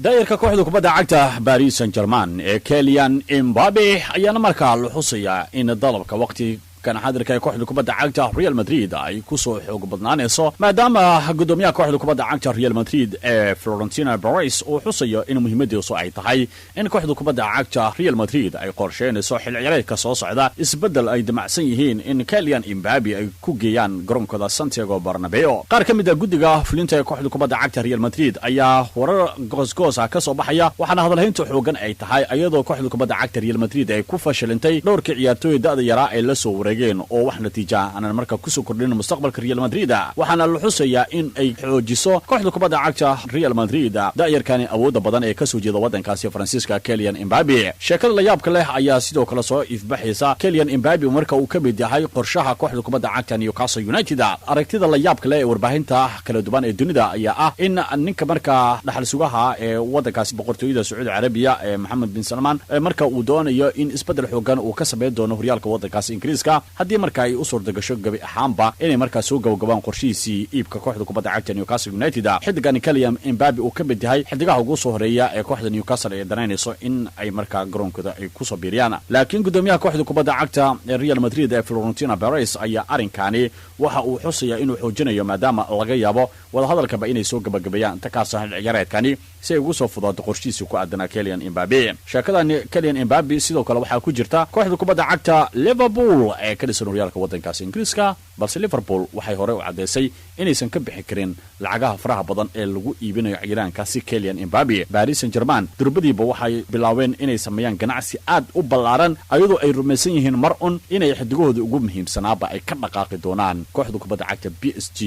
daayirka kooxda kubadda cagta Paris Saint-Germain ee Kylian Mbappe ayaana markaa la xusayaa in dalabka waqti kan xadirka ee kooxda kubadda cagta Real Madrid ay ku soo xoog badnaanayso maadaama gudoomiyaha kooxda kubadda cagta Real Madrid ee Florentino Perez uu xusayo in muhiimadiisu ay tahay in kooxda kubadda cagta Real Madrid ay qorsheynayso xil ciyaareedka soo socda isbedel ay damacsan yihiin in Kylian Mbappe ay ku geeyaan garoonkooda Santiago Bernabeu. qaar ka mid ah guddiga fulinta ee kooxda kubadda cagta Real Madrid ayaa warar goosgoos ah ka soo baxaya waxaana hadalhaynta xoogan ay tahay iyadoo kooxda kubadda cagta Real Madrid ay ku fashilantay dhowrkii ciyaartooy da'da yaraa ee la soo oo wax natiija aan marka ku soo kordhin mustaqbalka Real Madrid waxaana la xusayaa in ay xoojiso kooxda kubadda cagta Real Madrid daayirkan awoodda badan ee ka soo jeeda wadankaasi Faransiiska Kylian Mbappe. sheekada la yaabka leh ayaa sidoo kale soo ifbaxaysa Kylian Mbappe marka uu ka mid yahay qorshaha kooxda kubadda cagta Newcastle United. aragtida la yaabka leh ee warbaahinta kala duwan ee dunida ayaa ah in ninka marka dhaxal sugaha ee wadankaasi boqortooyada Sacuudi Carabiya ee Mohammed bin Salman marka uu doonayo in isbedel xoogan uu ka sameeyo doono horyaalka wadankaasi Ingiriiska haddii marka ay u suurtagasho gabi ahaanba inay markaa soo gabagabaan qorshihiisii iibka kooxda kubadda cagta Newcastle United. xidigan Kylian Mbappe uu ka mid yahay xidigaha ugu soo horeeya ee kooxda Newcastle ee danaynayso in ay markaa garoonkooda ay ku soo biiriyaan. laakiin gudoomiyaha kooxda kubadda cagta ee Real Madrid ee Florentino Perez ayaa arinkani waxa uu xusayaa inuu xoojinayo maadaama laga yaabo wadahadalkaba inay soo gabagabayaan inta ka soo ciyaareedkani si ay ugu soo fudaato qorshihiisa ku aadan Kylian Mbappe. sheekadan Kylian Mbappe sidoo kale waxaa ku jirta kooxda kubadda cagta Liverpool ee ka dhisan horyaalka wadankaasi Ingiriiska balse Liverpool waxay hore u cadeysay inaysan ka bixi karin lacagaha faraha badan ee lagu iibinayo ciyaaraankaasi Kylian Mbappe. Paris Saint-Germain durbadiiba waxay bilaaween inay sameeyaan ganacsi aad u ballaaran ayadoo ay rumaysan yihiin mar inay xidigahooda ugu muhiimsanaaba ay ka dhaqaaqi doonaan kooxda kubadda cagta PSG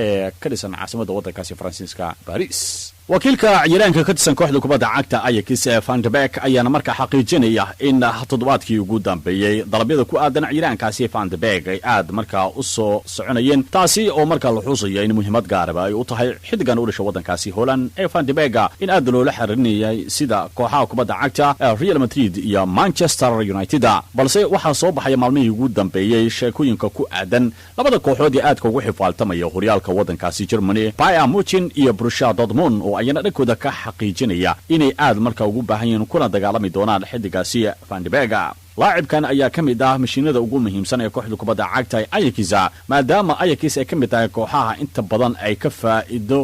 ee ka dhisan caasimadda wadankaasi Faransiiska Paris. wakiilka ciyaaraanka ka tirsan kooxda kubadda cagta Ajax Van de Beek ayaana markaa xaqiijinaya in toddobaadkii ugu dambeeyay dalabyada ku aadan ciyaaraankaasi Van de Beek ay aad markaa u soo soconayeen taasi oo markaa la xusayo in muhiimad gaaraba ay u tahay xidigan u dhashay wadankaasi Holland ee Van de Beek in aad loola xiriirinayay sida kooxaha kubadda cagta Real Madrid iyo Manchester United. balse waxaa soo baxaya maalmihii ugu dambeeyay sheekooyinka ku aadan labada kooxood ee aadka ugu xifaaltamaya horyaalka wadankaasi Germany Bayern Munich iyo Borussia Dortmund oo ayana dhankooda ka xaqiijinaya inay aad markaa ugu baahan yihiin kuna dagaalami doonaan xidigaasi Van de Beek. laacibkan ayaa ka mid ah mashiinada ugu muhiimsan ee kooxda kubadda cagta Ajax maadaama Ajax ay ka mid tahay kooxaha inta badan ay ka faa'iido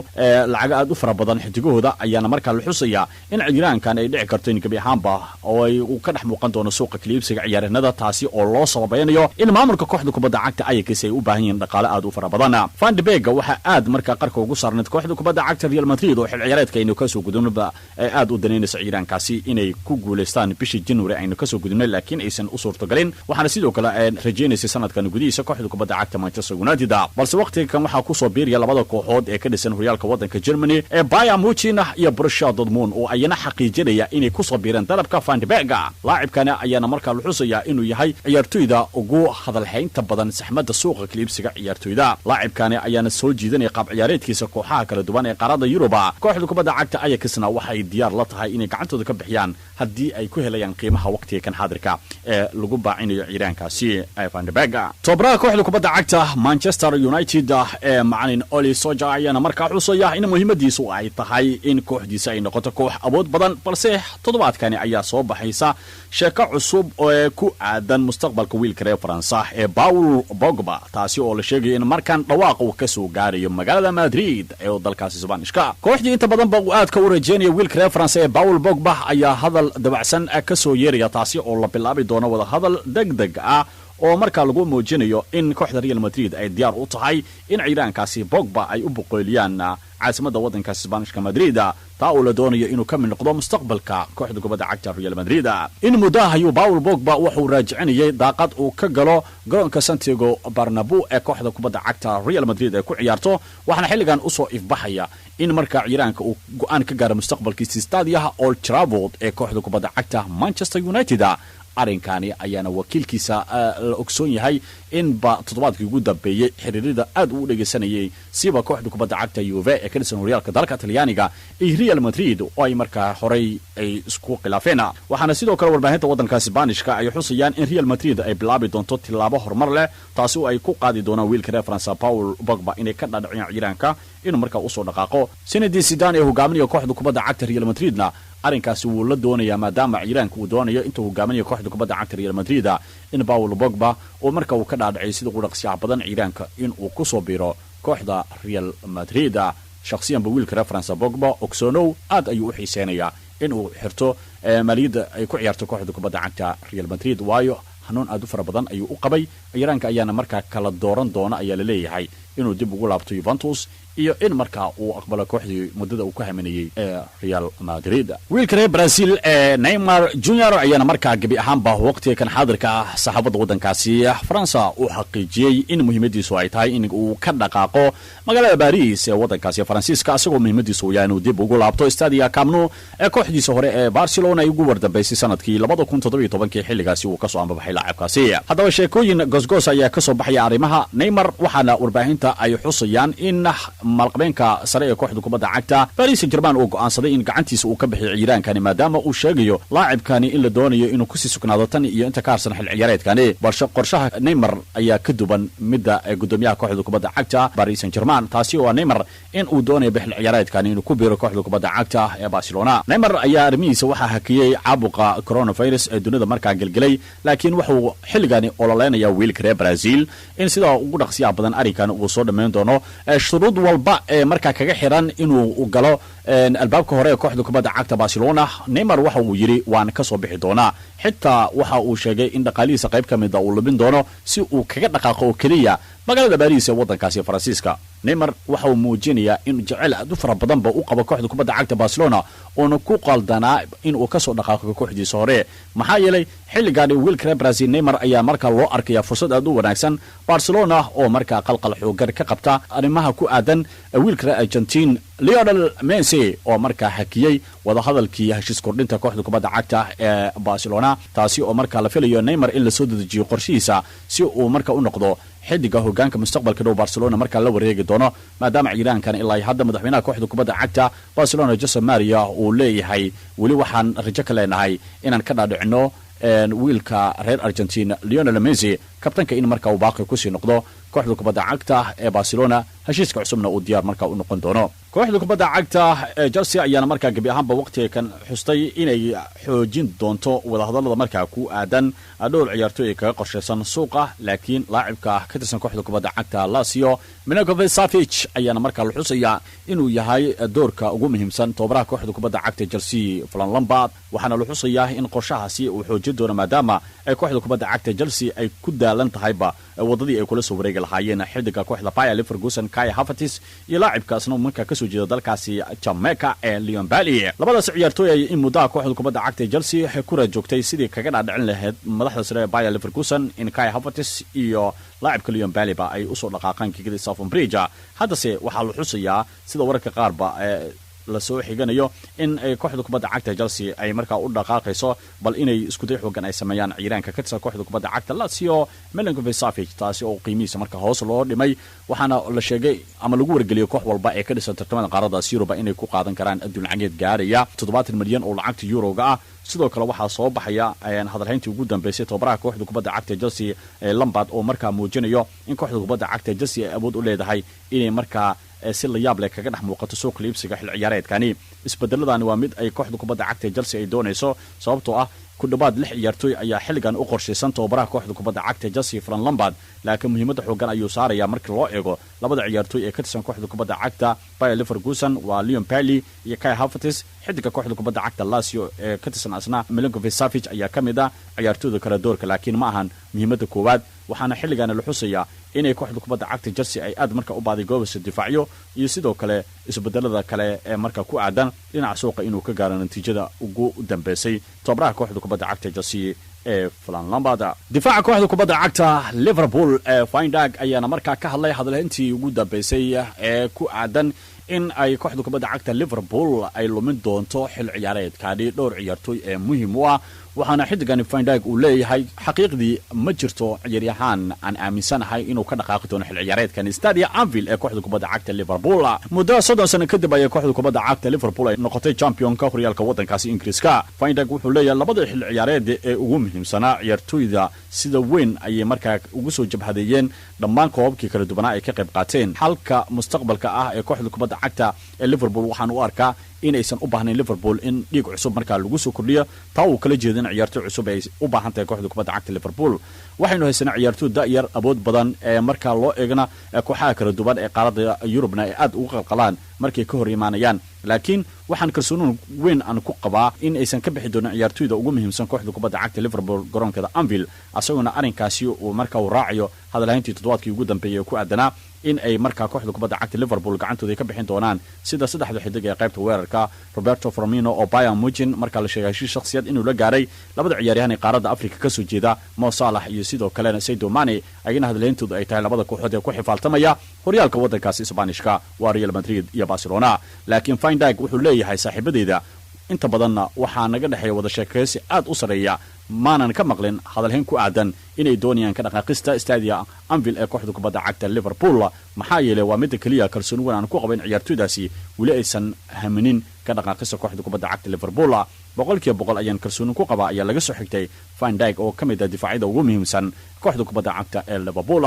lacag aad u fara badan xidigahooda ayaana markaa la xusayaa in ciyaaraankan ay dhici karto in gabi ahaanba oo ay u ka dhex muuqan doono suuqa kaliibsiga ciyaaryahanada taasi oo loo sababaynayo in maamulka kooxda kubadda cagta Ajax ay u baahan yihiin dhaqaale aad u fara badan. Van de Beek waxa aad markaa qarka ugu saarneed kooxda kubadda cagta Real Madrid oo xil ciyaareedka inuu ka soo gudubnaba ay aad u daneynayso ciyaaraankaasi inay ku guuleystaan bishii January aynu ka soo gudubnay laakiin aysan u suurtagalin waxaana sidoo kale ay rajaynaysay sanadkan gudihiisa kooxda kubadda cagta Manchester United. balse waqtigan waxaa ku soo biiraya labada kooxood ee ka dhisan horyaalka wadanka Germany ee Bayern Munich iyo Borussia Dortmund oo ayana xaqiijinaya inay ku soo biireen dalabka Van de Beek. laacibkana ayaana markaa la xusayaa inuu yahay ciyaartooyda ugu hadalhaynta badan saxmadda suuqa kaliibsiga ciyaartooyda. laacibkana ayaana soo jiidanaya qaab ciyaareedkiisa kooxaha kala duwan ee qaaradda Yurub. kooxda kubadda cagta Ajaxna waxay diyaar la tahay inay gacantooda ka bixiyaan haddii ay ku helayaan qiimaha waqtiga kan xaadirka ee lagu baacinayo ciyaaraankaasi Van de Beek. tobraha kooxda kubadda cagta Manchester United ee macallin Ole Solskjaer ayaana markaa xusaya in muhiimadiisu ay tahay in kooxdiisa ay noqoto koox awood badan balse toddobaadkani ayaa soo baxaysa sheeko cusub oo ku aadan mustaqbalka wiilka reer Faransa ee Paul Pogba taasi oo la sheegay in markan dhawaaq uu ka soo gaarayo magaalada Madrid ee dalkaasi Isbaanishka. kooxdii inta badan baa aad ka wareejinaya wiilka reer Faransa ee Paul Pogba ayaa hadal dabacsan ka soo yeeraya taasi oo la bilaabi doono wada hadal degdeg ah oo markaa lagu muujinayo in kooxda Real Madrid ay diyaar u tahay in ciyaaraankaasi Pogba ay u boqoliyaan caasimadda wadankaasi Isbaanishka Madrid taa oo la doonayo inuu ka mid noqdo mustaqbalka kooxda kubadda cagta Real Madrid. in muddo ayuu Paul Pogba wuxuu raajicinayay daaqad uu ka galo garoonka Santiago Bernabeu ee kooxda kubadda cagta Real Madrid ay ku ciyaarto waxaana xilligan u soo ifbaxaya in markaa ciyaaraanka uu go'aan ka gaaro mustaqbalkiisa staadiyaha Old Trafford ee kooxda kubadda cagta Manchester United arinkani ayaana wakiilkiisa la ogsoon yahay in ba toddobaadkii ugu dambeeyay xiriirada aad u dhageysanayay siba kooxda kubadda cagta Juve ee ka dhisan horyaalka dalka Talyaaniga iyo Real Madrid oo ay markaa horey ay isku khilaafeen waxaana sidoo kale warbaahinta waddanka Isbaanishka ay xusayaan in Real Madrid ay bilaabi doonto tilaabo horumar leh taasi oo ay ku qaadi doonaan wiilka reer France Paul Pogba inay ka dhadhiciyaan ciidanka inuu markaa u soo dhaqaaqo Zinedine Zidane ee hogaaminaya kooxda kubadda cagta Real Madridna arrinkaasi wuu la doonayaa maadaama ciidanka uu doonayo intuu hogaaminayo kooxda kubadda cagta Real Madrid in Paul Pogba oo markaa uu ka dhadhicay sida ugu dhaqsiyaha badan ciidanka in uu ku soo biiro kooxda Real Madrid shakhsiyan wiilka reer France Pogba ogsoonow aad ayuu u xiiseenayaa in uu xirto maaliyadda ay ku ciyaarto kooxda kubadda cagta Real Madrid waayo hanuun aad u fara badan ayuu u qabay ciidanka ayaana markaa kala dooran doona ayaa la leeyahay inuu dib ugu laabto Juventus iyo in markaa uu aqbalo kooxdii muddada uu ka haminayay ee Real Madrid wiilka reer Brazil Neymar Jr ayaana markaa gabi ahaanba waqtiga kan xaadirka ah saxaabada waddankaasi Faransa uu xaqiijiyay in muhiimadiisu ay tahay in uu ka dhaqaaqo magaalada Paris ee waddankaasi Faransiiska asagoo muhiimadiisu uu yahay inuu dib ugu laabto Stadio Camp Nou ee kooxdiisa hore ee Barcelona ay ugu wardambeysay sanadkii 2017 xilligaasi uu ka soo ambabaxay laacibkaasi haddaba sheekooyin gosgos ayaa ka soo baxaya arrimaha Neymar waxaana warbaahinta ay xusayaan in malqabeenka sare ee kooxda kubadda cagta Paris Saint-Germain uu go'aansaday in gacantiisa uu ka bixiyo ciidaankani maadaama uu sheegayo laacibkani in la doonayo inuu ku sii sugnaado tan iyo inta ka harsan xil ciyaareedkani balse qorshaha Neymar ayaa ka duban midda gudoomiyaha kooxda kubadda cagta Paris Saint-Germain taasi oo Neymar in uu doonayo bixil ciyaareedkani inuu ku biiro kooxda kubadda cagta ee Barcelona Neymar ayaa arimihiisa waxaa hakiyay caabuqa coronavirus ee dunida markaa gelgelay laakiin wuxuu xilligani ololeenaya wiilka reer Brazil in sida ugu dhaqsiyaha badan arrinkan uu soo dhameyn doono shuruud walba ee markaa kaga xiran inuu galo albaabka hore ee kooxda kubadda cagta Barcelona Neymar waxa uu yiri waan ka soo bixi doonaa xitaa waxa uu sheegay in dhaqaalihiisa qayb ka mid ah uu lubin doono si uu kaga dhaqaaqo kaliya magaalada Paris ee waddankaasi Faransiiska Neymar waxa uu muujinayaa in jacayl aad u fara badan ba uu qabo kooxda kubadda cagta Barcelona oo ku qaldanaa in uu ka soo dhaqaaqo kooxdiisa hore maxaa yeelay xilligan wiilka reer Brazil Neymar ayaa markaa loo arkaya fursad aad u wanaagsan Barcelona oo markaa qalqal xoogan ka qabta arrimaha ku aadan wiilka reer Argentine Lionel Messi oo markaa hakiyay wada hadalkii heshiis kordhinta kooxda kubadda cagta ee Barcelona taasi oo markaa la filayo Neymar in la soo dedejiyo qorshihiisa si uu markaa u noqdo xidiga hoggaanka mustaqbalka dhow Barcelona markaa la wareegi doono maadaama ciidankan ilaa hadda madaxweynaha kooxda kubadda cagta Barcelona Jose Maria uu leeyahay wali waxaan rajo ka leenahay inaan ka dhaadhicino wiilka reer Argentina Lionel Messi kabtanka in markaa uu baaqi ku sii noqdo kooxda kubadda cagta ee Barcelona heshiiska cusubna uu diyaar markaa u noqon doono kooxda kubadda cagta ee Chelsea ayaana markaa gabi ahaanba waqtiga kan xustay inay xoojin doonto wada hadallada markaa ku aadan dhowr ciyaartooy kaga qorsheysan suuqa laakiin laacibka ka tirsan kooxda kubadda cagta Lazio Milinkovic Savic ayaana markaa la xusaya inuu yahay doorka ugu muhiimsan tababaraha kooxda kubadda cagta Chelsea Frank Lampard waxaana la xusaya in qorshahaasi uu xoojin doono maadaama ay kooxda kubadda cagta Chelsea ay ku daalan tahayba wadadii ay kula soo wareegi lahaayeen xidiga kooxda Bayer Leverkusen Kai Havertz iyo laacibkaasna markaa ka soo jeeda dalkaasi Jamaica ee Leon Bailey labadaas ciyaartooy ay in muddo kooxda kubadda cagta Chelsea ay ku rajoogtay sidii kaga dhaadhicin lahayd madaxda sare ee Bayer Leverkusen in Kai Havertz iyo laacibka Leon Bailey ba ay u soo dhaqaaqaan kigida Stamford Bridge haddase waxaa la xusayaa sida wararka qaar ba la soo xiganayo in ay kooxda kubadda cagta Chelsea ay markaa u dhaqaaqayso bal inay isku day xooggan ay sameeyaan ciidanka ka tirsan kooxda kubadda cagta Lazio Milinkovic Savic taasi oo qiimihiisa markaa hoos loo dhimay waxaana la sheegay ama lagu wargeliyay koox walba ee ka dhisan tartamada qaaradda Europa inay ku qaadan karaan adduun lacageed gaaraya 70 milyan oo lacagta Euro-ga ah sidoo kale waxaa soo baxaya hadalhayntii ugu dambeysay tababaraha kooxda kubadda cagta Chelsea Lampard oo markaa muujinayo in kooxda kubadda cagta Chelsea ay awood u leedahay inay markaa si la yaab leh kaga dhex muuqato suuqa iibsiga xil ciyaareedkani isbedeladani waa mid ay kooxda kubadda cagta Chelsea ay doonayso sababtoo ah ku dhawaad 6 ciyaartooy ayaa xilligan u qorsheysan tababaraha kooxda kubadda cagta Chelsea Frank Lampard laakiin muhiimadda xooggan ayuu saaraya marka loo eego labada ciyaartooy ee ka tirsan kooxda kubadda cagta Bayer Leverkusen waa Leon Bailey iyo Kai Havertz xidiga kooxda kubadda cagta Lazio ee ka tirsan asna Milinkovic Savic ayaa kamid ah ciyaartooyda kala doorka laakiin ma ahan muhiimadda koowaad waxaana xilligan la xusayaa inay kooxda kubadda cagta Chelsea ay aad markaa u baaday goobta difaacyo iyo sidoo kale isbedelada kale ee markaa ku aadan dhinaca suuqa inuu ka gaaro natiijada ugu dambeysay tababaraha kooxda kubadda cagta Chelsea ee Flan Lampard. Difaaca kooxda kubadda cagta Liverpool ee Van Dijk ayaana markaa ka hadlay hadalhayntii ugu dambeysay ee ku aadan in ay kooxda kubadda cagta Liverpool ay lumin doonto xil ciyaareedkaani dhowr ciyaartoy ee muhiim u ah waxaana xidigan Van Dijk uu leeyahay xaqiiqdii ma jirto ciyaaryahan aan aaminsanahay inuu ka dhaqaaqi doono xil ciyaareedkan Stadia Anfield ee kooxda kubadda cagta Liverpool. Muddo 30 sano kadib ay kooxda kubadda cagta Liverpool ay noqotay championka horyaalka waddankaasi Ingiriiska. Van Dijk wuxuu leeyahay labada xil ciyaareed ee ugu muhiimsanaa ciyaartoyda sida weyn ayay markaa ugu soo jabhadeeyeen dhammaan koobabkii kala duwanaa ay ka qayb qaateen. Halka mustaqbalka ah ee kooxda kubadda cagta ee Liverpool waxaan u arkaa in aysan u baahnayn Liverpool in dhiig cusub markaa lagu soo kordhiyo taa uu kala jeedin ciyaartoy cusub ay u baahan tahay kooxda kubadda cagta Liverpool. waxaynu haysanaa ciyaartoy da'yar awood badan ee markaa loo eegna kooxaha kala duwan ee qaaradda Yurubna ay aad ugu qalqalaan markay ka hor imaanayaan laakiin waxaan kalsooni weyn aan ku qabaa in aysan ka bixi doonin ciyaartoyda ugu muhiimsan kooxda kubadda cagta Liverpool garoonkeeda Anfield asaguna arrinkaasi uu markaa u raaciyo hadalhayntii toddobaadkii ugu dambeeyay ku aadanaa in ay markaa kooxda kubadda cagta Liverpool gacantooda ka bixin doonaan sida saddexda xidig ee qaybta weerarka Roberto Firmino oo Bayern Munich markaa la sheegay shakhsiyad inuu la gaaray labada ciyaaryahan ee qaaradda Afrika ka soo jeeda Mo Salah iyo sidoo kale Sadio Mane ayna hadalhayntoodu ay tahay labada kooxood ee ku xifaaltamaya horyaalka waddankaasi Isbaanishka waa Real Madrid iyo Barcelona laakiin Van Dijk wuxuu leeyahay saaxiibadeeda inta badanna waxaa naga dhaxay wada sheekaysi aad u sareeya maanan ka maqlin hadalhayn ku aadan inay doonayaan ka dhaqaaqista Stadia Anfield ee kooxda kubadda cagta Liverpool maxaa yeelay waa mid kaliya kalsooni weyn aan ku qaban ciyaartoydaasi wali aysan haminin ka dhaqaaqista kooxda kubadda cagta Liverpool boqolkiiba boqol ayaan kalsooni ku qabaa ayaa laga soo xigtay Van Dijk oo kamid ah difaacyada ugu muhiimsan kooxda kubadda cagta ee Liverpool